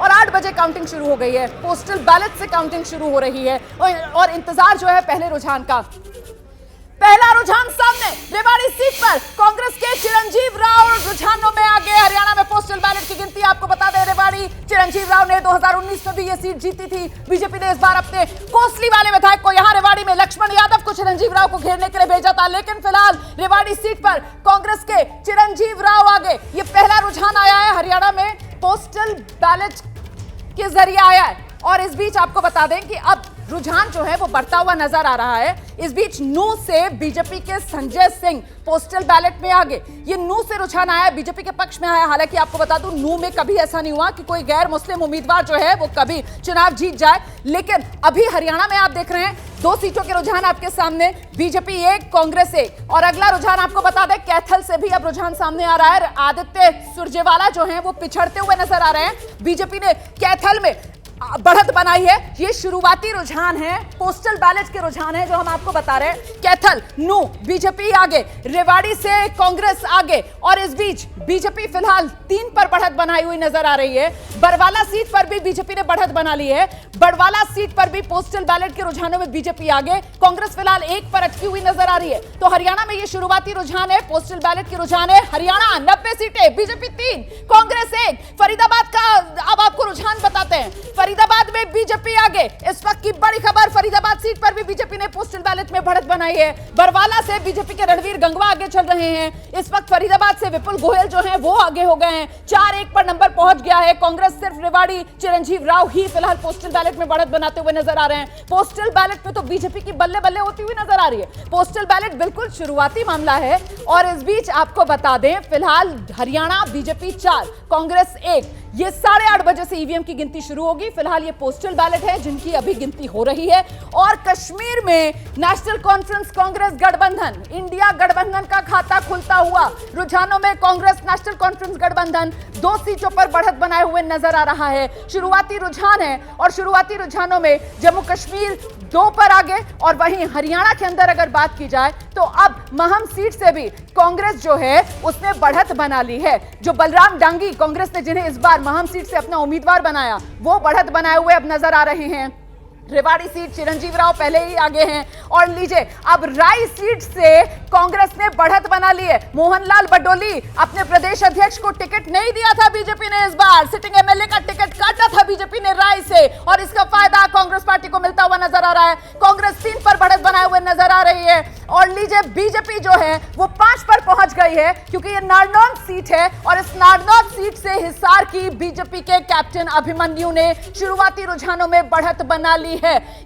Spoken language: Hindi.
और 8 बजे काउंटिंग शुरू हो गई है। पोस्टल बैलेट से काउंटिंग शुरू हो रही है और इंतजार जो है पहले रुझान का। पहला रुझान सामने, रेवाड़ी सीट पर कांग्रेस के चिरंजीव राव रुझानों में आगे। हरियाणा में पोस्टल बैलेट की गिनती आपको बता दें, रेवाड़ी चिरंजीव राव ने 2019 में भी ये सीट जीती थी। बीजेपी ने इस बार अपने कोसली वाले विधायक को यहां रेवाड़ी में लक्ष्मण यादव को चिरंजीव राव को घेरने के लिए भेजा था, लेकिन फिलहाल रेवाड़ी सीट पर कांग्रेस के चिरंजीव राव आगे। ये पहला रुझान आया है हरियाणा में, पोस्टल बैलेट के जरिए आया है। और इस बीच आपको बता दें कि अब रुझान जो है वो बढ़ता हुआ नजर आ रहा है। इस बीच नू से बीजेपी के संजय सिंह पोस्टल बैलेट में आगे। ये नू से रुझान आया, बीजेपी के पक्ष में आया। हालांकि आपको बता दूं, नू में कभी ऐसा नहीं हुआ कि कोई गैर मुस्लिम उम्मीदवार जो है वो कभी चुनाव जीत जाए। लेकिन अभी हरियाणा में आप देख रहे हैं 2 सीटों के रुझान आपके सामने, बीजेपी 1 कांग्रेस 1। और अगला रुझान आपको बता दें, कैथल से भी अब रुझान सामने आ रहा है। आदित्य सुरजेवाला जो है वो पिछड़ते हुए नजर आ रहे हैं। बीजेपी ने कैथल में बढ़त बनाई है। ये शुरुआती रुझान है, पोस्टल बैलेट के रुझान है जो हम आपको बता रहे हैं। कैथल नू बीजेपी आगे, रेवाड़ी से कांग्रेस आगे। और इस बीच बीजेपी फिलहाल 3 पर बढ़त बनाई हुई नजर आ रही है। बड़वाला सीट पर भी बीजेपी ने बढ़त बना ली है। बड़वाला सीट पर भी पोस्टल बैलेट के रुझानों में बीजेपी आगे, कांग्रेस फिलहाल 1 पर अटकी हुई नजर आ रही है। तो हरियाणा में ये शुरुआती रुझान है, पोस्टल बैलेट के रुझान है। हरियाणा 90 सीटें, बीजेपी 3, कांग्रेस 1। फरीदाबाद का अब आपको रुझान बताते हैं। फरीदाबाद में बीजेपी आगे। इस वक्त की बड़ी खबर, फरीदाबाद सीट पर भी बीजेपी ने पोस्टल बैलेट में बढ़त बनाई है। बरवाला से बीजेपी के रणवीर गंगवा आगे चल रहे हैं। इस वक्त फरीदाबाद से विपुल गोयल जो हैं वो आगे हो गए हैं, 4-1 पर नंबर पहुंच गया है। कांग्रेस सिर्फ रेवाड़ी चिरंजीव राव ही फिलहाल पोस्टल बैलेट में बढ़त बनाते हुए नजर आ रहे हैं। पोस्टल बैलेट में तो बीजेपी की बल्ले बल्ले होती हुई नजर आ रही है। पोस्टल बैलेट बिल्कुल शुरुआती मामला है। और इस बीच आपको बता दें, फिलहाल हरियाणा बीजेपी 4, कांग्रेस 1। ये 8:30 बजे से ईवीएम की गिनती शुरू होगी। फिलहाल ये पोस्टल बैलेट है जिनकी अभी गिनती हो रही है। और कश्मीर में नेशनल कॉन्फ्रेंस कांग्रेस गठबंधन, इंडिया गठबंधन का खाता खुलता हुआ। रुझानों में कांग्रेस नेशनल कॉन्फ्रेंस गठबंधन 2 सीटों पर बढ़त बनाए हुए नजर आ रहा है। शुरुआती रुझान है और शुरुआती रुझानों में जम्मू कश्मीर 2 पर आगे। और वहीं हरियाणा के अंदर अगर बात की जाए तो अब महम सीट से भी कांग्रेस जो है उसने बढ़त बना ली है। जो बलराम डांगी कांग्रेस ने जिन्हें इस बार महम सीट से अपना उम्मीदवार बनाया, वो बढ़त बनाए हुए अब नजर आ रहे हैं। रेवाड़ी सीट चिरंजीव राव पहले ही आगे हैं। और लीजिए, अब राय सीट से कांग्रेस ने बढ़त बना ली है। मोहनलाल बडोली अपने प्रदेश अध्यक्ष को टिकट नहीं दिया था बीजेपी ने। इस बार सिटिंग एमएलए का टिकट काटा था बीजेपी ने राय से, और इसका फायदा कांग्रेस पार्टी को मिलता हुआ नजर आ रहा है। कांग्रेस 3 पर बढ़त बनाए हुए नजर आ रही है। और लीजिए, बीजेपी जो है वो 5 पर पहुंच गई है, क्योंकि ये नारनौल सीट है। और इस नारनौल सीट से हिसार की बीजेपी के कैप्टन अभिमन्यु ने शुरुआती रुझानों में बढ़त बना ली है।